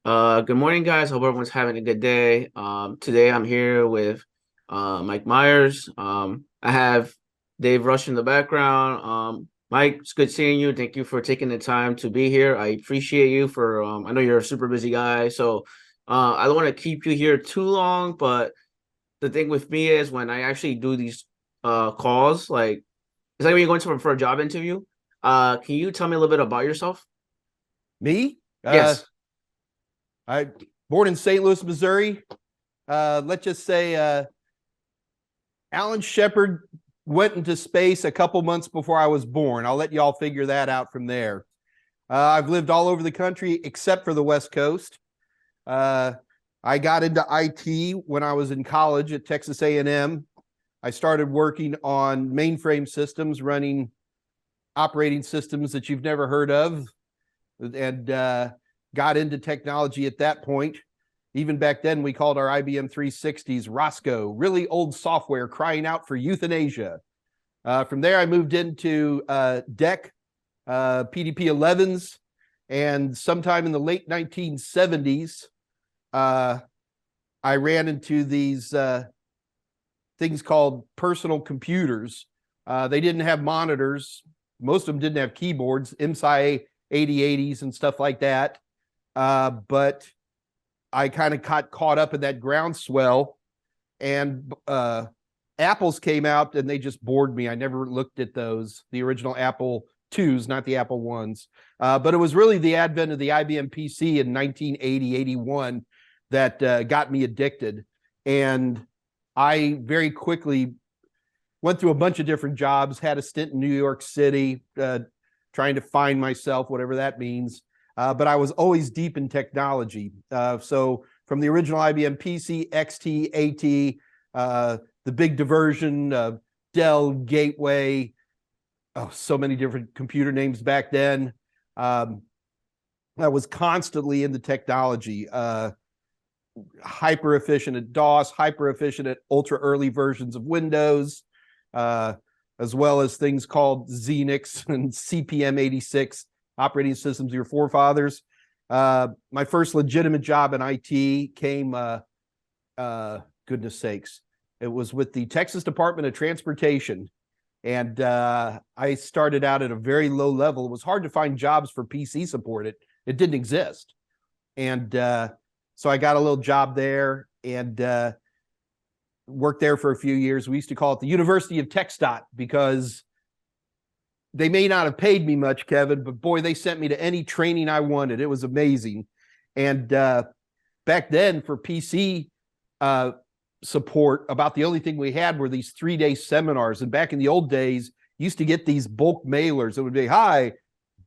Good morning, guys. Hope everyone's having a good day. Today I'm here with Mike Meyers. I have Dave Rush in the background. Mike, it's good seeing you. Thank you for taking the time to be here. I appreciate you for I know you're a super busy guy, so I don't want to keep you here too long, but the thing with me is when I actually do these calls, like it's like when you're going to for a job interview. Can you tell me a little bit about yourself? Me? Yes. I born in St. Louis, Missouri. Let's just say Alan Shepard went into space a couple months before I was born. I'll let you all figure that out from there. I've lived all over the country except for the West Coast. Uh, I got into IT when I was in college at Texas A&M. I started working on mainframe systems, running operating systems that you've never heard of, and got into technology at that point. Even back then, we called our IBM 360s Roscoe, really old software crying out for euthanasia. From there, I moved into DEC, PDP 11s, and sometime in the late 1970s, I ran into these things called personal computers. They didn't have monitors. Most of them didn't have keyboards, MSI 8080s and stuff like that. But I kind of got caught up in that groundswell, and Apples came out and they just bored me. I never looked at those, the original Apple IIs, not the Apple ones. But it was really the advent of the IBM PC in 1980, 81 that got me addicted. And I very quickly went through a bunch of different jobs, had a stint in New York City, trying to find myself, whatever that means. But I was always deep in technology. So from the original IBM PC, XT, AT, the big diversion, Dell, Gateway, so many different computer names back then. I was constantly in the technology, hyper efficient at DOS, hyper efficient at ultra early versions of Windows, as well as things called Xenix and CPM 86 operating systems, your forefathers. My first legitimate job in IT came, goodness sakes, it was with the Texas Department of Transportation. And I started out at a very low level. It was hard to find jobs for PC support. It didn't exist. And so I got a little job there and worked there for a few years. We used to call it the University of TxDOT because they may not have paid me much, Kevin, but boy, they sent me to any training I wanted. It was amazing. And back then for PC support, about the only thing we had were these 3-day seminars. And back in the old days, you used to get these bulk mailers that would be, hi,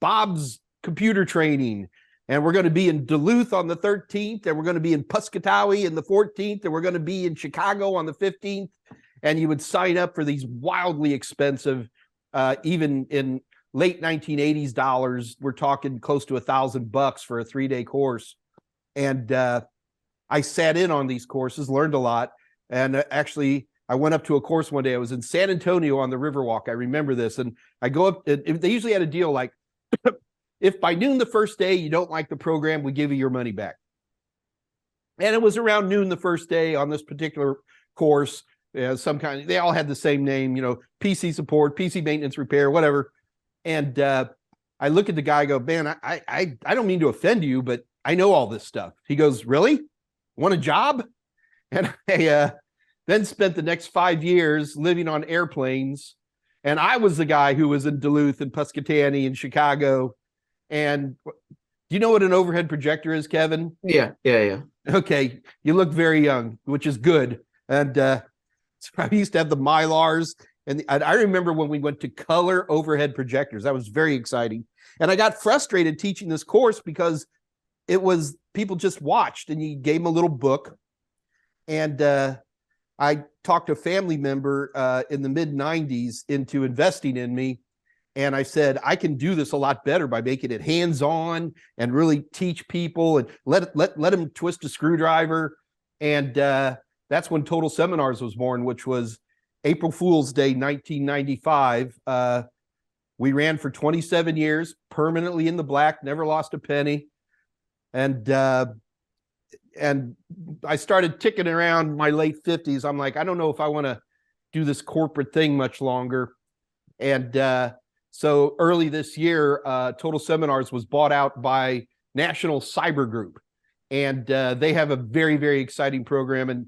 Bob's computer training. And we're going to be in Duluth on the 13th, and we're going to be in Puskatawi in the 14th, and we're going to be in Chicago on the 15th. And you would sign up for these wildly expensive, even in late 1980s dollars, we're talking close to $1,000 for a 3-day course. And I sat in on these courses, learned a lot. And actually, I went up to a course one day. I was in San Antonio on the Riverwalk. I remember this. And I go up, and they usually had a deal like, if by noon the first day you don't like the program, we give you your money back. And it was around noon the first day on this particular course. Some kind, they all had the same name, PC support, PC maintenance repair, whatever. And I look at the guy, I go, man, I don't mean to offend you, but I know all this stuff. He goes, really? Want a job? And I then spent the next 5 years living on airplanes. And I was the guy who was in Duluth and Puskatawny and Chicago. And do you know what an overhead projector is, Kevin? Yeah. Okay, you look very young, which is good. And so I used to have the Mylars, and I remember when we went to color overhead projectors. That was very exciting. And I got frustrated teaching this course because it was people just watched, and you gave them a little book. And I talked to a family member in the mid 90s into investing in me. And I said, I can do this a lot better by making it hands-on and really teach people and let them twist a screwdriver. And that's when Total Seminars was born, which was April Fool's Day, 1995. We ran for 27 years, permanently in the black, never lost a penny. And and I started ticking around my late 50s. I'm like, I don't know if I want to do this corporate thing much longer. And so early this year, Total Seminars was bought out by National Cyber Group. And they have a very, very exciting program. And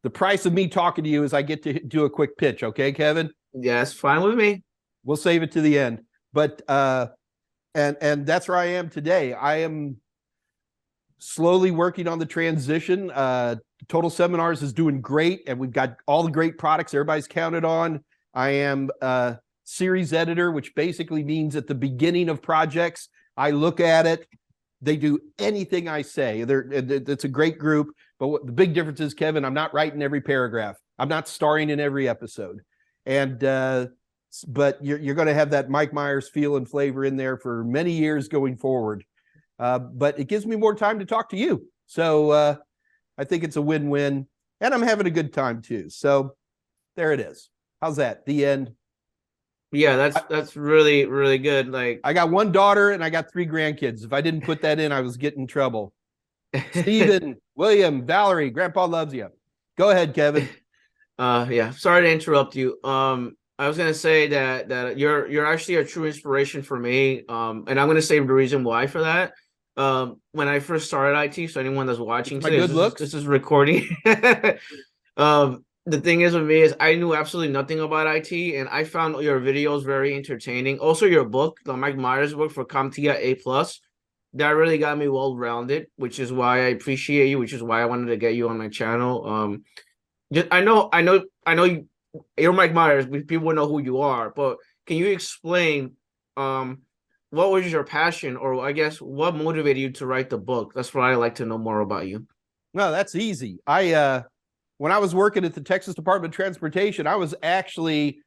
the price of me talking to you is I get to do a quick pitch. Okay, Kevin? Yeah, it's fine with me. We'll save it to the end. But and that's where I am today. I am slowly working on the transition. Total Seminars is doing great, and we've got all the great products everybody's counted on. I am a series editor, which basically means at the beginning of projects, I look at it. They do anything I say. It's a great group. But the big difference is, Kevin, I'm not writing every paragraph. I'm not starring in every episode. And but you're going to have that Mike Meyers feel and flavor in there for many years going forward. But it gives me more time to talk to you. So I think it's a win-win. And I'm having a good time too. So there it is. How's that? The end. Yeah, that's really, really good. Like, I got one daughter and I got 3 grandkids. If I didn't put that in, I was getting in trouble. Stephen, William, Valerie, Grandpa loves you. Go ahead, Kevin. Yeah, sorry to interrupt you. I was gonna say that you're actually a true inspiration for me. And I'm gonna say the reason why for that. When I first started IT, so anyone that's watching today, this is recording. The thing is with me is I knew absolutely nothing about IT, and I found your videos very entertaining. Also, your book, the Mike Meyers book for CompTIA A+, that really got me well-rounded, which is why I appreciate you, which is why I wanted to get you on my channel. I know you're Mike Meyers, but people know who you are. But can you explain what was your passion, or I guess what motivated you to write the book? That's what I'd like to know more about you. No, that's easy. When I was working at the Texas Department of Transportation, I was actually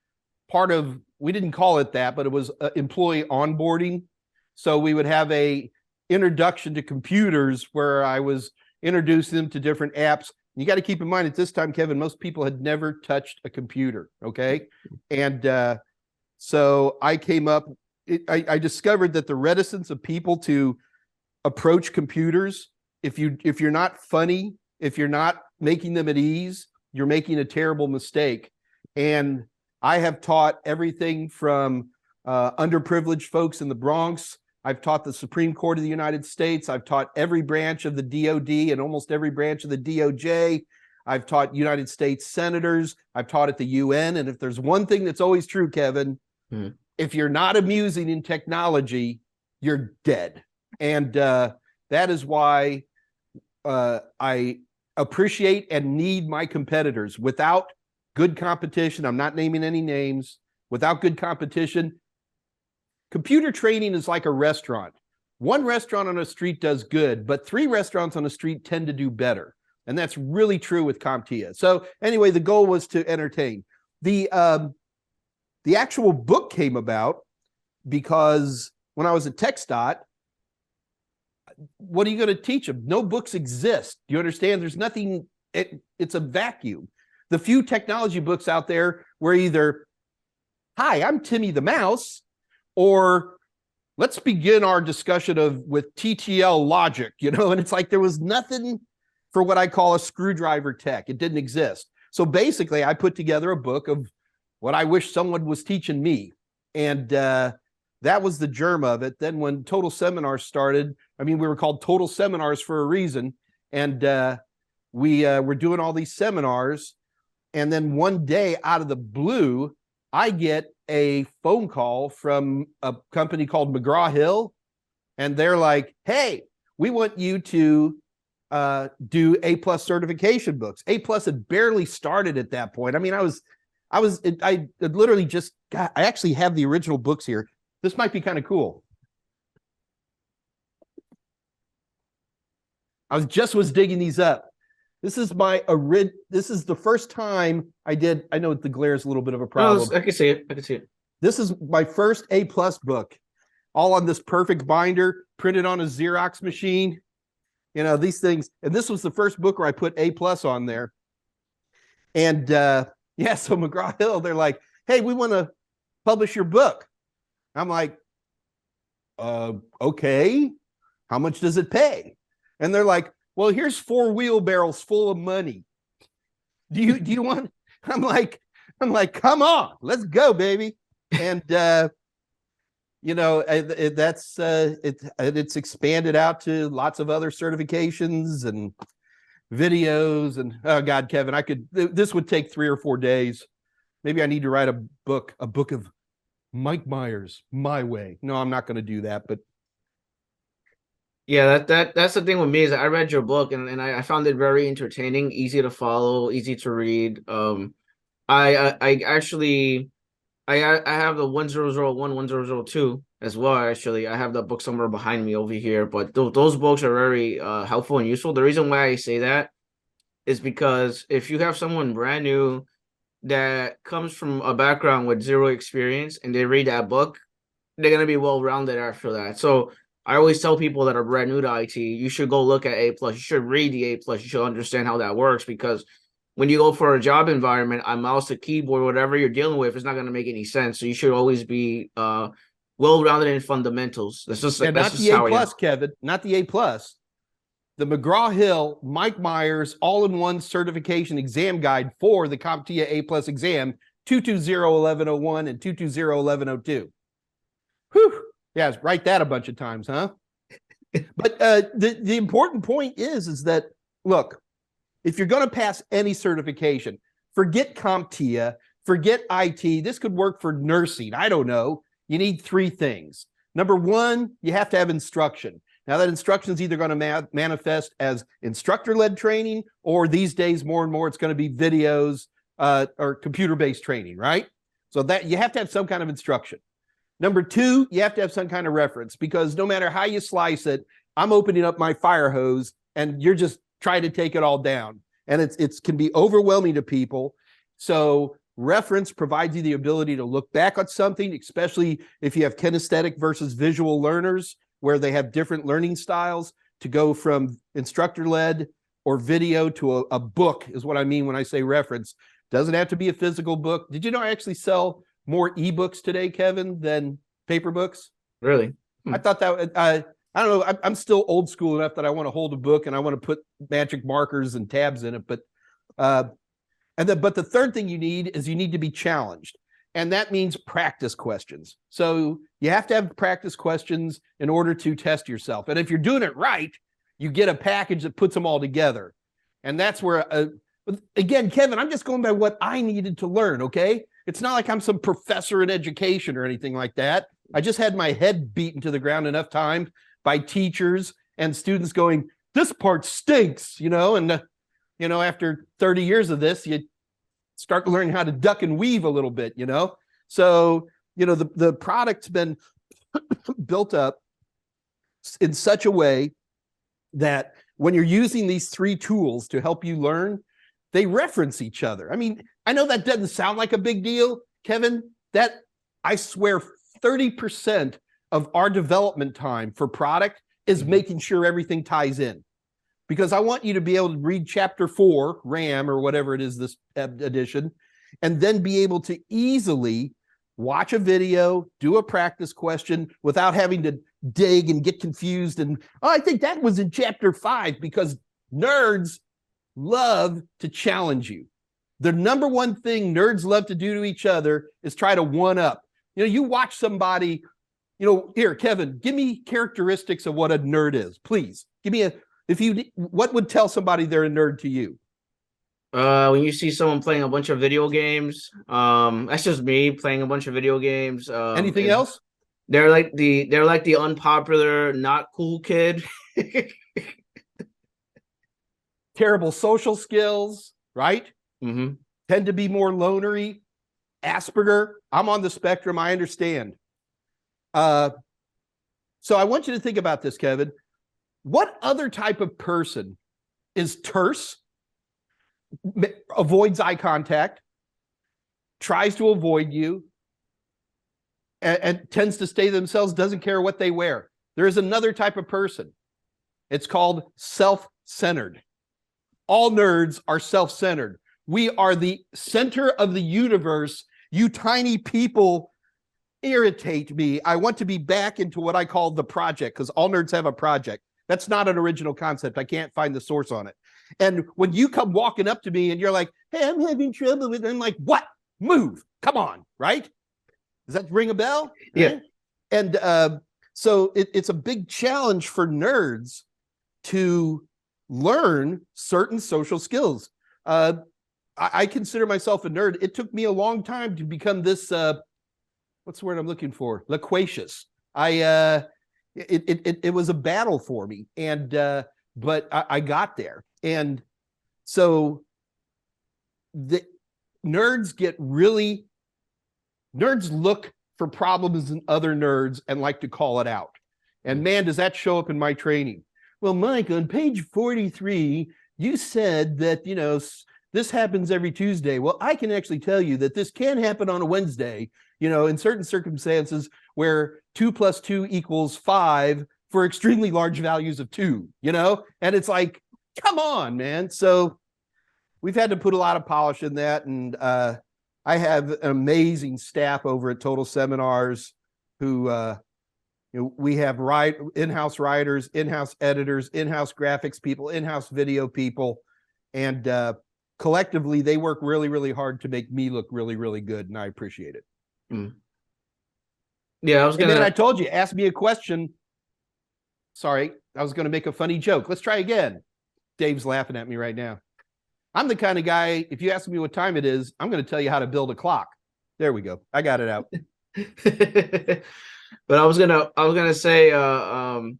part of, we didn't call it that, but it was employee onboarding. So we would have a introduction to computers where I was introducing them to different apps. You got to keep in mind at this time, Kevin, most people had never touched a computer. Okay. And so I came up, I discovered that the reticence of people to approach computers, if you're not funny, if you're not making them at ease, you're making a terrible mistake. And I have taught everything from underprivileged folks in the Bronx. I've taught the Supreme Court of the United States. I've taught every branch of the DOD and almost every branch of the DOJ. I've taught United States senators. I've taught at the UN. And if there's one thing that's always true, Kevin, if you're not amusing in technology, you're dead. And that is why I appreciate and need my competitors. Without good competition, I'm not naming any names, without good competition, computer training is like a restaurant. One restaurant on a street does good, but 3 restaurants on a street tend to do better. And that's really true with CompTIA. So anyway, the goal was to entertain. The actual book came about because when I was at TechStot, what are you going to teach them? No books exist. You understand? There's nothing. It's a vacuum. The few technology books out there were either, hi, I'm Timmy the Mouse, or let's begin our discussion with TTL logic, and it's like there was nothing for what I call a screwdriver tech. It didn't exist. So basically, I put together a book of what I wish someone was teaching me. And that was the germ of it. Then when Total Seminars started, we were called Total Seminars for a reason. And we were doing all these seminars. And then one day out of the blue, I get a phone call from a company called McGraw-Hill. And they're like, hey, we want you to do A+ certification books. A+ had barely started at that point. I literally just got, I actually have the original books here. This might be kind of cool. I was digging these up. This is this is the first time I did. I know the glare is a little bit of a problem. No, I can see it. This is my first A+ book, all on this perfect binder, printed on a Xerox machine. These things. And this was the first book where I put A+ on there. And yeah, so McGraw-Hill, they're like, hey, we want to publish your book. I'm like, okay, how much does it pay? And they're like, well, here's 4 wheelbarrows full of money. Do you want? I'm like, come on, let's go, baby. And it's expanded out to lots of other certifications and videos. And oh God, Kevin, this would take 3 or 4 days. Maybe I need to write a book of Mike Meyers, my way. No, I'm not going to do that, but Yeah, that's the thing with me is I read your book and I found it very entertaining, easy to follow, easy to read. I actually I have the 1001, 1002 as well. Actually, I have that book somewhere behind me over here. But those books are very helpful and useful. The reason why I say that is because if you have someone brand new that comes from a background with zero experience and they read that book, they're gonna be well rounded after that. So I always tell people that are brand new to IT, you should go look at A plus. You should read the A plus. You should understand how that works because when you go for a job environment, a mouse, a keyboard, whatever you're dealing with, it's not going to make any sense. So you should always be well-rounded in fundamentals. and That's not just the A how I am. plus, Kevin, not the A plus. The McGraw-Hill Mike Meyers all-in-one certification exam guide for the CompTIA A plus exam 220-1101 and 220-1102. Whew. Yeah, write that a bunch of times, huh? But the important point is that, look, if you're going to pass any certification, forget CompTIA, forget IT. This could work for nursing. I don't know. You need 3 things. Number 1, you have to have instruction. Now, that instruction is either going to manifest as instructor-led training, or these days, more and more, it's going to be videos or computer-based training, right? So that you have to have some kind of instruction. Number 2, you have to have some kind of reference, because no matter how you slice it, I'm opening up my fire hose and you're just trying to take it all down. And it can be overwhelming to people. So reference provides you the ability to look back on something, especially if you have kinesthetic versus visual learners, where they have different learning styles, to go from instructor-led or video to a book is what I mean when I say reference. Doesn't have to be a physical book. Did you know I actually sell more ebooks today, Kevin, than paper books? Really? I thought that I don't know. I'm still old school enough that I want to hold a book and I want to put magic markers and tabs in it. But the third thing you need is you need to be challenged, and that means practice questions. So you have to have practice questions in order to test yourself. And if you're doing it right, you get a package that puts them all together. And that's where, again, Kevin, I'm just going by what I needed to learn. Okay, it's not like I'm some professor in education or anything like that. I just had my head beaten to the ground enough times by teachers and students going, this part stinks, and after 30 years of this, you start learning how to duck and weave a little bit, So, the product's been built up in such a way that when you're using these 3 tools to help you learn, they reference each other. I mean, I know that doesn't sound like a big deal, Kevin. That, I swear, 30% of our development time for product is making sure everything ties in. Because I want you to be able to read chapter 4, RAM, or whatever it is, this edition, and then be able to easily watch a video, do a practice question without having to dig and get confused. And, I think that was in chapter 5, because nerds love to challenge you. The number one thing nerds love to do to each other is try to one up. You watch somebody, here, Kevin, give me characteristics of what a nerd is, please. Give me what would tell somebody they're a nerd to you? When you see someone playing a bunch of video games, that's just me playing a bunch of video games. Anything else? They're like the unpopular, not cool kid. Terrible social skills, right? Mm-hmm. Tend to be more lonery. Asperger. I'm on the spectrum. I understand. So I want you to think about this, Kevin. What other type of person is terse, avoids eye contact, tries to avoid you, and tends to stay themselves, doesn't care what they wear? There is another type of person. It's called self-centered. All nerds are self-centered. We are the center of the universe. You tiny people irritate me. I want to be back into what I call the project, because all nerds have a project. That's not an original concept. I can't find the source on it. And when you come walking up to me and you're like, hey, I'm having trouble with it, I'm like, what? Move. Come on, right? Does that ring a bell? Yeah. Right? And so it's a big challenge for nerds to learn certain social skills. I consider myself a nerd. It took me a long time to become this, what's the word I'm looking for? Loquacious. It was a battle for me. But I got there. And so the nerds look for problems in other nerds and like to call it out. And man, does that show up in my training. Well, Mike, on page 43, you said that, this happens every Tuesday. Well, I can actually tell you that this can happen on a Wednesday, in certain circumstances where 2 + 2 = 5 for extremely large values of 2, and it's like, come on, man. So we've had to put a lot of polish in that. And I have an amazing staff over at Total Seminars who, we have in-house writers, in-house editors, in-house graphics people, in-house video people. And collectively, they work really, really hard to make me look really, really good. And I appreciate it. Mm. Yeah, I told you, ask me a question. Sorry, I was going to make a funny joke. Let's try again. Dave's laughing at me right now. I'm the kind of guy, if you ask me what time it is, I'm going to tell you how to build a clock. There we go. I got it out. But I was gonna say, and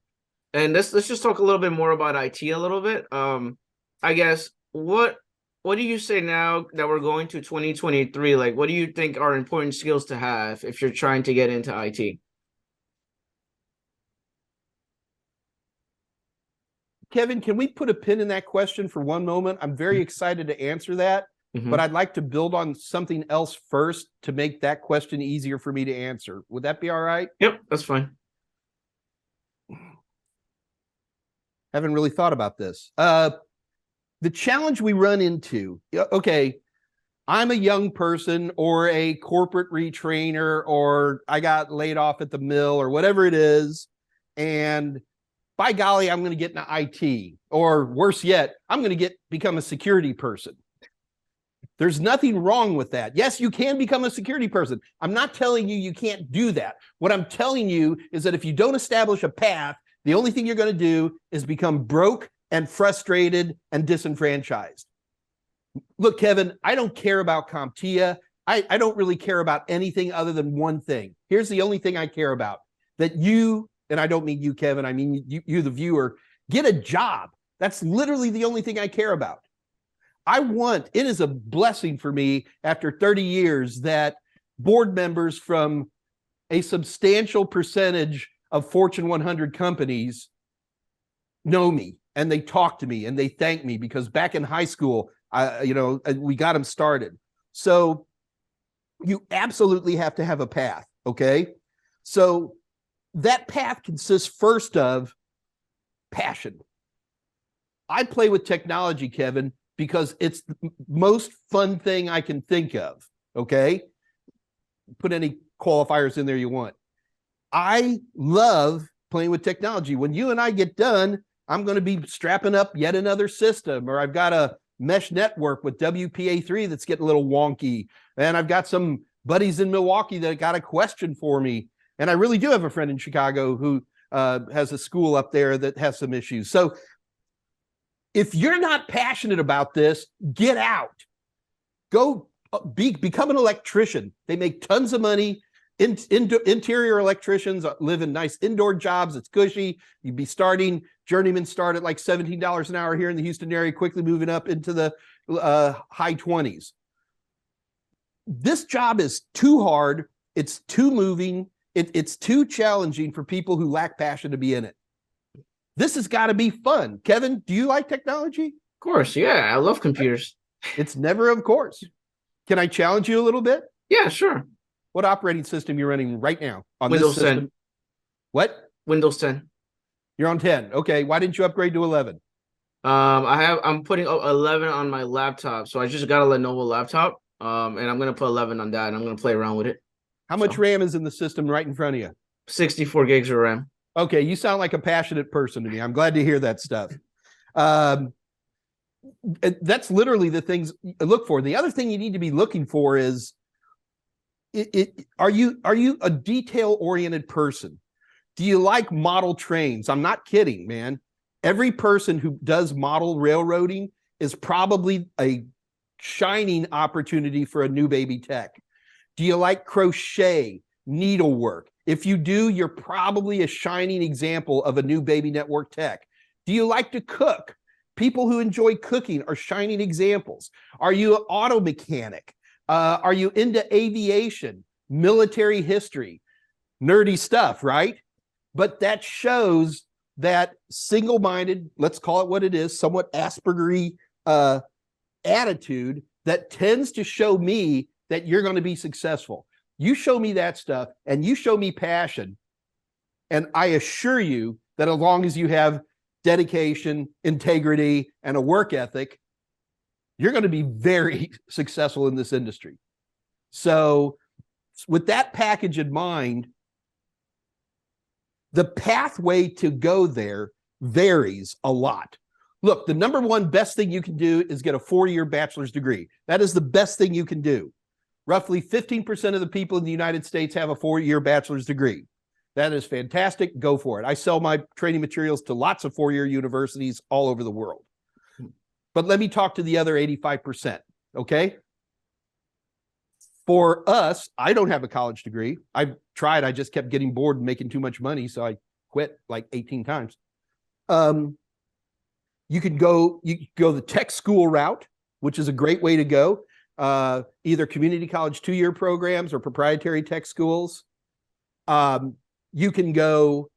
let's just talk a little bit more about IT a little bit. I guess what do you say now that we're going to 2023? Like, what do you think are important skills to have if you're trying to get into IT? Kevin, can we put a pin in that question for one moment? I'm very excited to answer that, but I'd like to build on something else first to make that question easier for me to answer. Would that be all right? Yep, that's fine. Haven't really thought about this. The challenge we run into, okay, I'm a young person or a corporate retrainer, or I got laid off at the mill or whatever it is, and by golly, I'm going to get into IT, or worse yet, I'm going to become a security person. There's nothing wrong with that. Yes, you can become a security person. I'm not telling you you can't do that. What I'm telling you is that if you don't establish a path, the only thing you're going to do is become broke and frustrated and disenfranchised. Look, Kevin, I don't care about CompTIA. I don't really care about anything other than one thing. Here's the only thing I care about, that you, and I don't mean you, Kevin, I mean you, the viewer, get a job. That's literally the only thing I care about. It is a blessing for me after 30 years that board members from a substantial percentage of Fortune 100 companies know me, and they talk to me and they thank me, because back in high school, we got them started. So you absolutely have to have a path. Okay. So that path consists first of passion. I play with technology, Kevin, because it's the most fun thing I can think of. Okay. Put any qualifiers in there you want. I love playing with technology. When you and I get done, I'm going to be strapping up yet another system, or I've got a mesh network with WPA3 that's getting a little wonky. And I've got some buddies in Milwaukee that got a question for me. And I really do have a friend in Chicago who has a school up there that has some issues. So if you're not passionate about this, get out. Go become an electrician. They make tons of money. Interior electricians live in nice indoor jobs. It's cushy. You'd be starting, journeyman start at like $17 an hour here in the Houston area, quickly moving up into the high 20s. This job is too hard. It's too moving. It's too challenging for people who lack passion to be in it. This has got to be fun. Kevin, do you like technology? Of course, yeah. I love computers. It's never, of course. Can I challenge you a little bit? Yeah, sure. What operating system you're running right now on Windows this system? 10. What? Windows 10. You're on 10. Okay. Why didn't you upgrade to 11? I'm putting 11 on my laptop. So I just got a Lenovo laptop. And I'm gonna put 11 on that, and I'm gonna play around with it. How much RAM is in the system right in front of you? 64 gigs of RAM. Okay, you sound like a passionate person to me. I'm glad to hear that stuff. Um, that's literally the things I look for. The other thing you need to be looking for is, are you a detail oriented person? Do you like model trains? I'm not kidding, man. Every person who does model railroading is probably a shining opportunity for a new baby tech. Do you like crochet, needlework? If you do, you're probably a shining example of a new baby network tech. Do you like to cook? People who enjoy cooking are shining examples. Are you an auto mechanic? Are you into aviation, military history, nerdy stuff, right? But that shows that single-minded, let's call it what it is, somewhat Aspergery attitude that tends to show me that you're going to be successful. You show me that stuff and you show me passion. And I assure you that as long as you have dedication, integrity, and a work ethic, you're going to be very successful in this industry. So with that package in mind, the pathway to go there varies a lot. Look, the number one best thing you can do is get a 4-year bachelor's degree. That is the best thing you can do. Roughly 15% of the people in the United States have a 4-year bachelor's degree. That is fantastic. Go for it. I sell my training materials to lots of 4-year universities all over the world. But let me talk to the other 85%, okay? For us, I don't have a college degree. I've tried. I just kept getting bored and making too much money, so I quit like 18 times. You can go the tech school route, which is a great way to go. Either community college 2-year programs or proprietary tech schools. You can go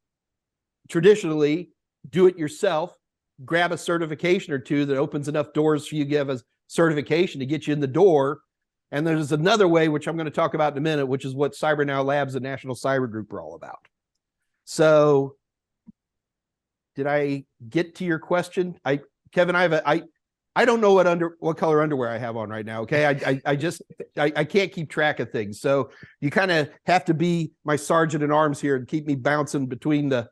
traditionally, do it yourself, grab a certification or two that opens enough doors for you to give a certification to get you in the door. And there's another way, which I'm going to talk about in a minute, which is what Cyber Now Labs and National Cyber Group are all about. So did I get to your question? Kevin, I don't know what color underwear I have on right now. Okay. I can't keep track of things. So you kind of have to be my sergeant at arms here and keep me bouncing between the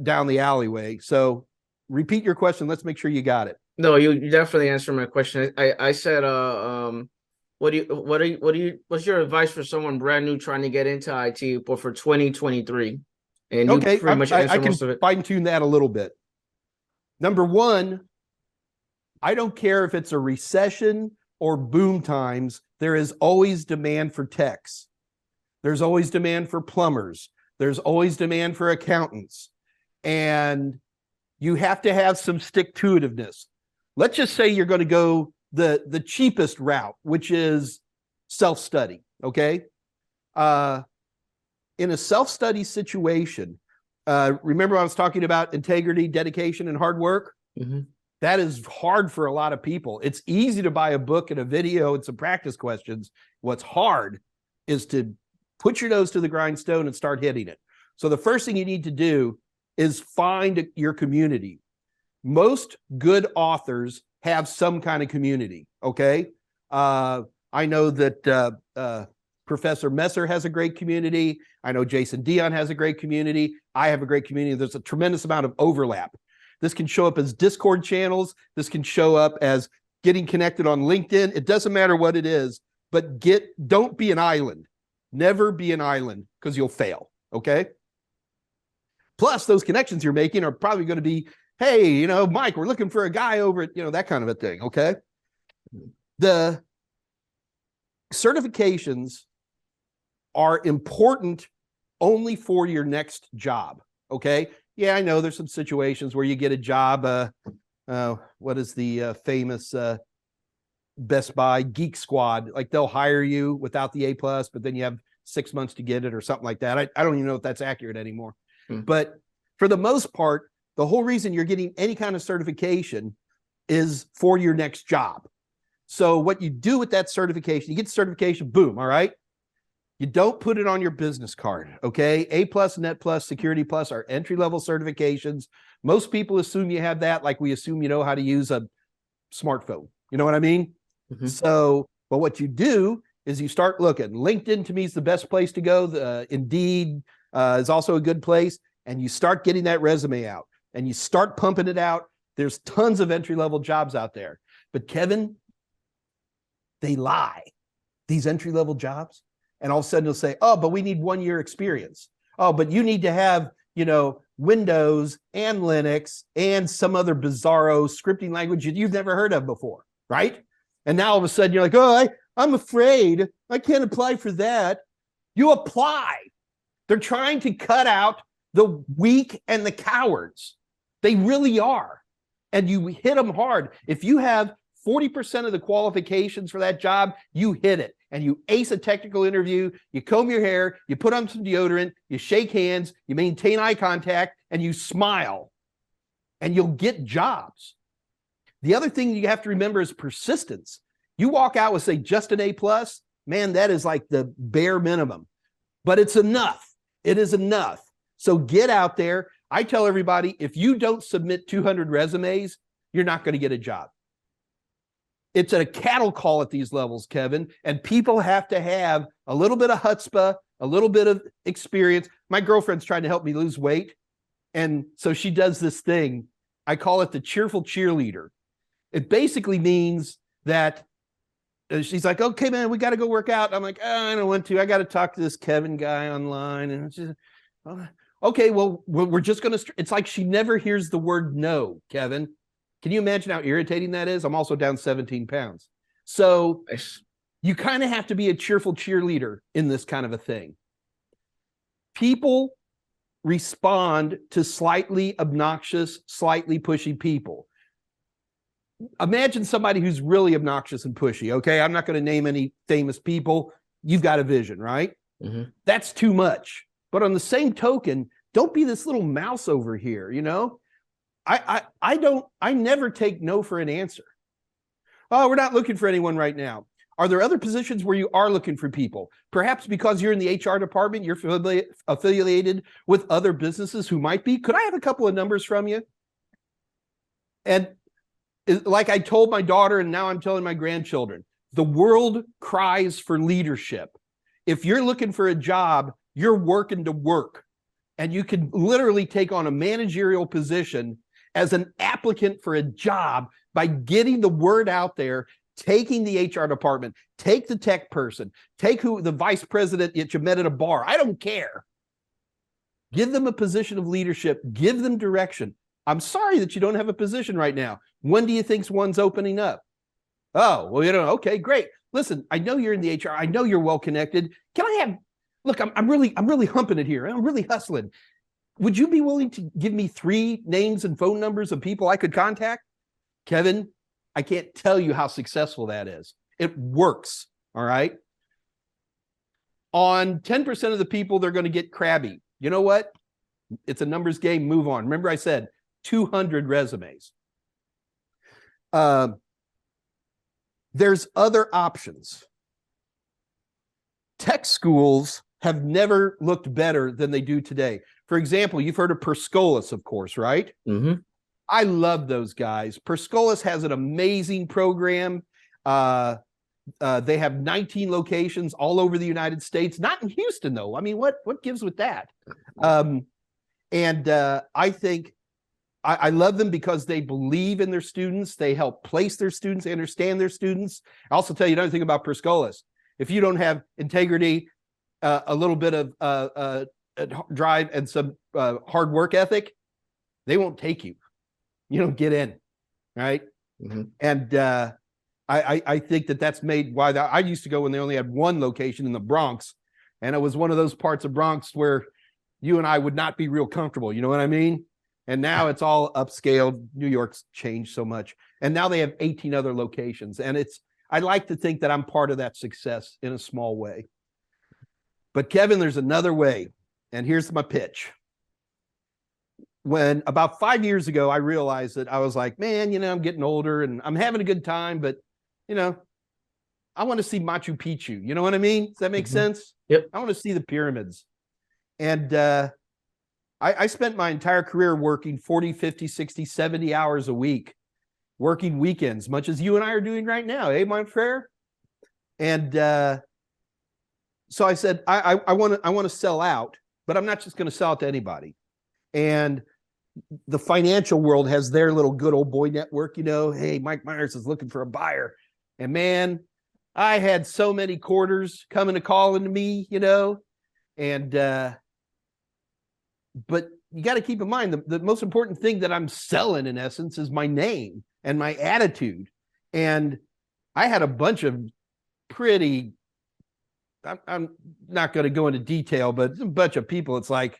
down the alleyway. So repeat your question. Let's make sure you got it. No, you definitely answered my question. I said, what's your advice for someone brand new trying to get into IT, but for 2023? And you Okay, pretty much answered most of I it. can fine tune that a little bit. Number one, I don't care if it's a recession or boom times, there is always demand for techs. There's always demand for plumbers. There's always demand for accountants. And you have to have some stick-to-itiveness. Let's just say you're going to go the cheapest route, which is self-study, okay? In a self-study situation, remember I was talking about integrity, dedication, and hard work? Mm-hmm. That is hard for a lot of people. It's easy to buy a book and a video and some practice questions. What's hard is to put your nose to the grindstone and start hitting it. So the first thing you need to do is find your community. Most good authors have some kind of community, okay? I know that Professor Messer has a great community. I know Jason Dion has a great community. I have a great community. There's a tremendous amount of overlap. This can show up as Discord channels. This can show up as getting connected on LinkedIn. It doesn't matter what it is, but don't be an island. Never be an island because you'll fail, okay? Plus, those connections you're making are probably going to be, hey, Mike, we're looking for a guy over at, that kind of a thing, okay? The certifications are important only for your next job, okay? Yeah, I know there's some situations where you get a job, what is the famous Best Buy Geek Squad? Like they'll hire you without the A+, but then you have 6 months to get it or something like that. I don't even know if that's accurate anymore. But for the most part, the whole reason you're getting any kind of certification is for your next job. So what you do with that certification, you get the certification, boom, all right? You don't put it on your business card, okay? A+, Net Plus, Security Plus are entry-level certifications. Most people assume you have that, like we assume you know how to use a smartphone. You know what I mean? Mm-hmm. So, but what you do is you start looking. LinkedIn, to me, is the best place to go. Indeed is also a good place. and you start getting that resume out and you start pumping it out, there's tons of entry-level jobs out there. But Kevin, they lie, these entry-level jobs. And all of a sudden they'll say, oh, but we need 1 year experience. Oh, but you need to have, Windows and Linux and some other bizarro scripting language that you've never heard of before, right? And now all of a sudden you're like, oh, I'm afraid I can't apply for that. You apply. They're trying to cut out the weak and the cowards. They really are. And you hit them hard. If you have 40% of the qualifications for that job, you hit it. And you ace a technical interview, you comb your hair, you put on some deodorant, you shake hands, you maintain eye contact, and you smile. And you'll get jobs. The other thing you have to remember is persistence. You walk out with, say, just an A+, man, that is like the bare minimum. But it's enough. It is enough. So get out there. I tell everybody, if you don't submit 200 resumes, you're not going to get a job. It's a cattle call at these levels, Kevin, and people have to have a little bit of chutzpah, a little bit of experience. My girlfriend's trying to help me lose weight, and so she does this thing. I call it the cheerful cheerleader. It basically means that she's like, okay, man, we got to go work out. I'm like, oh, I don't want to. I got to talk to this Kevin guy online. And it's just, okay, well, we're just going to, it's like she never hears the word no, Kevin. Can you imagine how irritating that is? I'm also down 17 pounds. So you kind of have to be a cheerful cheerleader in this kind of a thing. People respond to slightly obnoxious, slightly pushy people. Imagine somebody who's really obnoxious and pushy, okay? I'm not going to name any famous people. You've got a vision, right? Mm-hmm. That's too much. But on the same token, don't be this little mouse over here, I never take no for an answer. Oh, we're not looking for anyone right now. Are there other positions where you are looking for people? Perhaps because you're in the HR department, you're affiliated with other businesses who might be. Could I have a couple of numbers from you? And like I told my daughter, and now I'm telling my grandchildren, the world cries for leadership. If you're looking for a job, you're working to work. And you can literally take on a managerial position as an applicant for a job by getting the word out there, taking the HR department, take the tech person, take the vice president that you met at a bar. I don't care. Give them a position of leadership. Give them direction. I'm sorry that you don't have a position right now. When do you think one's opening up? Oh, well, okay, great. Listen, I know you're in the HR. I know you're well connected. Can I have, look, I'm really humping it here. I'm really hustling. Would you be willing to give me 3 names and phone numbers of people I could contact? Kevin, I can't tell you how successful that is. It works, all right? On 10% of the people, they're going to get crabby. You know what? It's a numbers game. Move on. Remember I said 200 resumes. There's other options. Tech schools have never looked better than they do today. For example, you've heard of Perscolis, of course, right? Mm-hmm. I love those guys. Perscolis has an amazing program. They have 19 locations all over the United States, not in Houston, though. I mean, what gives with that? I think I love them because they believe in their students. They help place their students. They understand their students. I also tell you another thing about Perscolis. If you don't have integrity, a little bit of drive and some hard work ethic, they won't take you. You don't get in, right? Mm-hmm. And I think that's made why I used to go when they only had one location in the Bronx, and it was one of those parts of Bronx where you and I would not be real comfortable. You know what I mean? And now it's all upscaled. New York's changed so much, and now they have 18 other locations, and I like to think that I'm part of that success in a small way. But Kevin, there's another way, and here's my pitch. When about 5 years ago, I realized that I was like, man, I'm getting older and I'm having a good time, but I want to see Machu Picchu. You know what I mean? Does that make sense? Yep. I want to see the pyramids. And I spent my entire career working 40, 50, 60, 70 hours a week, working weekends, much as you and I are doing right now. Eh, my friend? And so I said, I want to sell out, but I'm not just going to sell it to anybody. And the financial world has their little good old boy network, hey, Mike Meyers is looking for a buyer. And man, I had so many quarters coming to calling to me, and but you got to keep in mind the most important thing that I'm selling in essence is my name and my attitude. And I had a bunch of pretty, I'm not going to go into detail, but a bunch of people, it's like,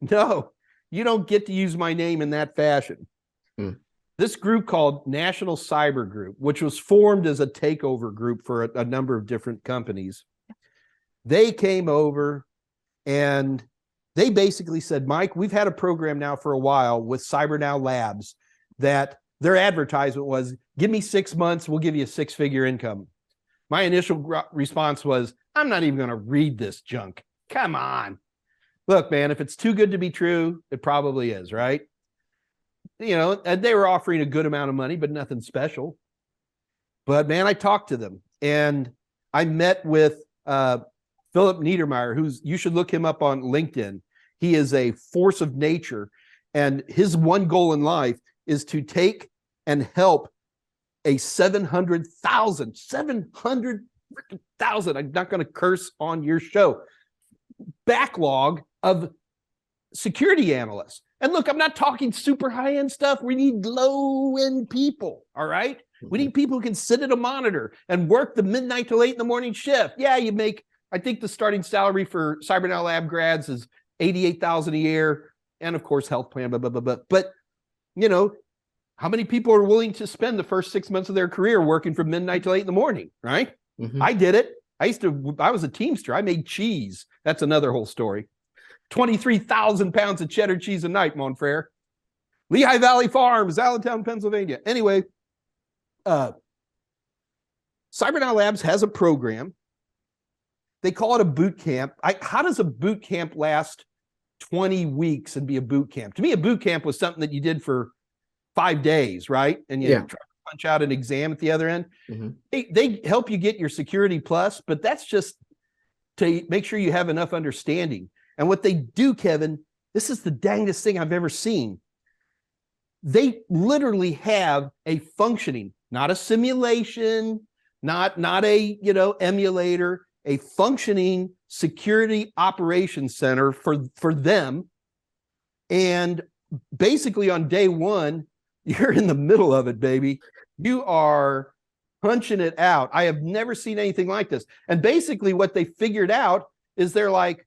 no, you don't get to use my name in that fashion. This group called National Cyber Group, which was formed as a takeover group for a number of different companies, they came over and they basically said, Mike, we've had a program now for a while with CyberNow Labs that their advertisement was, give me 6 months, we'll give you a 6-figure income. My initial response was, I'm not even going to read this junk. Come on. Look, man, if it's too good to be true, it probably is, right? And they were offering a good amount of money, but nothing special. But man, I talked to them and I met with Philip Niedermeyer, you should look him up on LinkedIn. He is a force of nature. And his one goal in life is to take and help a 700,000, I'm not going to curse on your show, backlog of security analysts. And look, I'm not talking super high-end stuff. We need low-end people, all right? We need people who can sit at a monitor and work the midnight to 8 in the morning shift. Yeah, you make, I think the starting salary for CyberNow Lab grads is $88,000 a year. And of course, health plan, blah, blah, blah, blah. But, how many people are willing to spend the first 6 months of their career working from midnight till 8 in the morning, right? I did it. I was a Teamster. I made cheese. That's another whole story. 23,000 pounds of cheddar cheese a night, mon frere. Lehigh Valley Farms, Allentown, Pennsylvania. Anyway, CyberNow Labs has a program. They call it a boot camp. How does a boot camp last 20 weeks and be a boot camp? To me, a boot camp was something that you did for 5 days, right? And you try to punch out an exam at the other end. They help you get your Security Plus, but that's just to make sure you have enough understanding. And what they do, Kevin, this is the dangest thing I've ever seen. They literally have a functioning, not a simulation, not a emulator, a functioning security operations center for them. And basically on day one, you're in the middle of it, baby. You are punching it out. I have never seen anything like this. And basically what they figured out is they're like,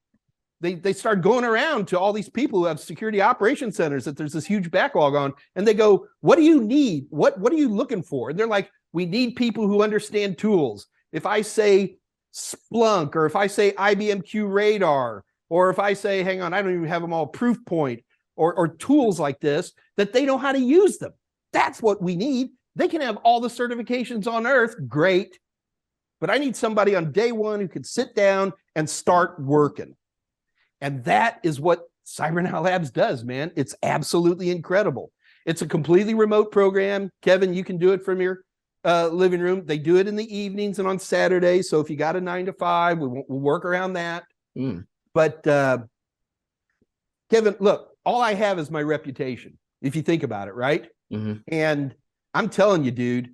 they start going around to all these people who have security operations centers that there's this huge backlog on, and they go, what do you need? What are you looking for? And they're like, we need people who understand tools. If I say Splunk, or if I say IBM QRadar, or if I say, hang on, I don't even have them all, Proofpoint, or tools like this, that they know how to use them. That's what we need. They can have all the certifications on earth, great, but I need somebody on day one who can sit down and start working. And that is what CyberNow Labs does, man. It's absolutely incredible. It's a completely remote program. Kevin, you can do it from your living room. They do it in the evenings and on Saturdays. So if you got a 9 to 5, we'll work around that. But Kevin, look, all I have is my reputation, if you think about it, right? And I'm telling you, dude,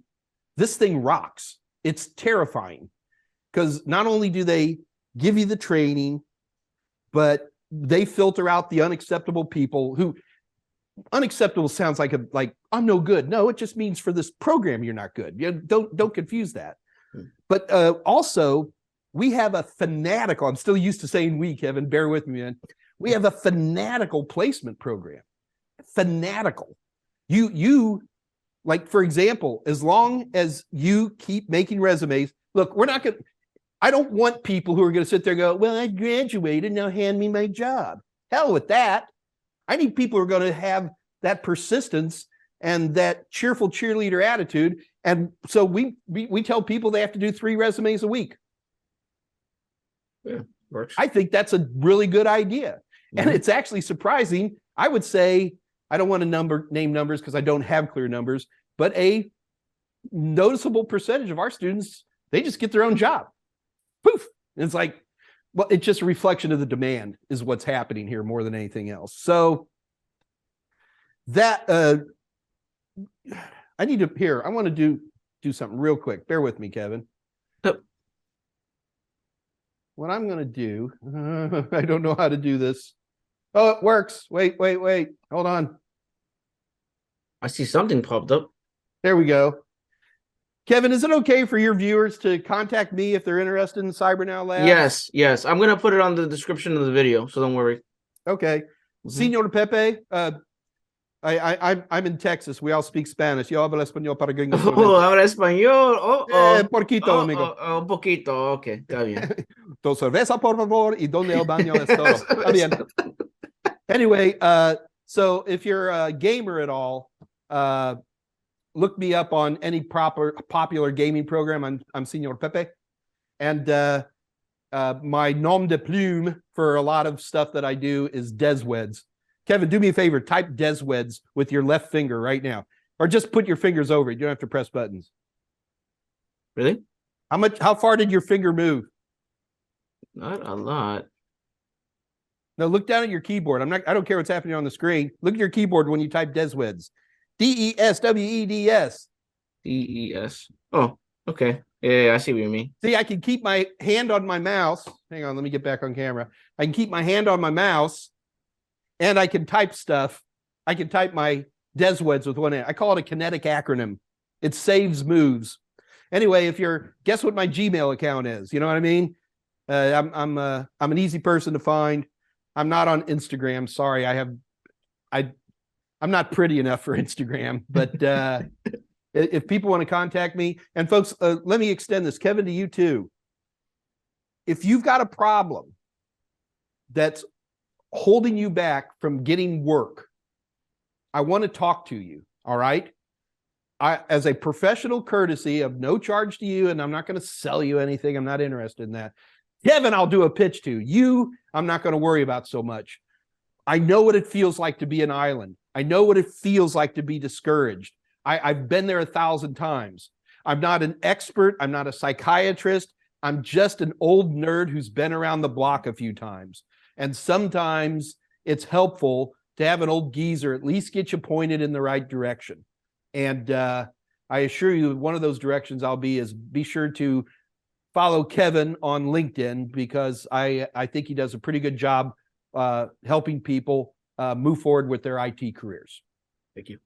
this thing rocks. It's terrifying because not only do they give you the training, but they filter out the unacceptable people who, unacceptable sounds like I'm no good. No, it just means for this program, you're not good. Don't confuse that. But also, we have a fanatical, I'm still used to saying we, Kevin, bear with me, man. We have a fanatical placement program. Fanatical. You like, for example, as long as you keep making resumes, look, I don't want people who are going to sit there and go, well, I graduated, now hand me my job. Hell with that. I need people who are going to have that persistence and that cheerful cheerleader attitude. And so we tell people they have to do 3 resumes a week. Yeah, works. I think that's a really good idea. And it's actually surprising. I would say, I don't want to name numbers because I don't have clear numbers, but a noticeable percentage of our students, they just get their own job. Poof. And it's like, Well, it's just a reflection of the demand is what's happening here more than anything else. So that I need to here. I want to do something real quick. Bear with me, Kevin. Yep. What I'm going to do, I don't know how to do this. Oh, it works. Wait. Hold on. I see something popped up. There we go. Kevin, is it okay for your viewers to contact me if they're interested in CyberNow Labs? Yes. I'm gonna put it on the description of the video, so don't worry. Okay. Senor Pepe, I'm in Texas. We all speak Spanish. Yo hablo español para gringos. Oh, habla español. Poquito, amigo. Un poquito. Okay, está bien. Dos cerveza, por favor, y donde el baño es todo. Está bien. Anyway, so if you're a gamer at all, look me up on any popular gaming program. I'm Senor Pepe. And my nom de plume for a lot of stuff that I do is desweds. Kevin, do me a favor, type desweds with your left finger right now. Or just put your fingers over it. You don't have to press buttons. Really? How far did your finger move? Not a lot. No, look down at your keyboard. I don't care what's happening on the screen. Look at your keyboard when you type desweds. DESWEDS. DES. Oh, okay. Yeah, I see what you mean. See, I can keep my hand on my mouse. Hang on, let me get back on camera. I can keep my hand on my mouse and I can type stuff. I can type my desweds with one hand. I call it a kinetic acronym. It saves moves. Anyway, guess what my Gmail account is? You know what I mean? I'm an easy person to find. I'm not on Instagram. Sorry, I'm not pretty enough for Instagram, but if people want to contact me, and folks, let me extend this, Kevin, to you too. If you've got a problem that's holding you back from getting work, I want to talk to you. All right. As a professional courtesy of no charge to you, and I'm not going to sell you anything. I'm not interested in that. Kevin, I'll do a pitch to you. I'm not going to worry about so much. I know what it feels like to be an island. I know what it feels like to be discouraged. I've been there 1,000 times. I'm not an expert. I'm not a psychiatrist. I'm just an old nerd who's been around the block a few times. And sometimes it's helpful to have an old geezer at least get you pointed in the right direction. And I assure you, one of those directions be sure to follow Kevin on LinkedIn, because I think he does a pretty good job helping people move forward with their IT careers. Thank you.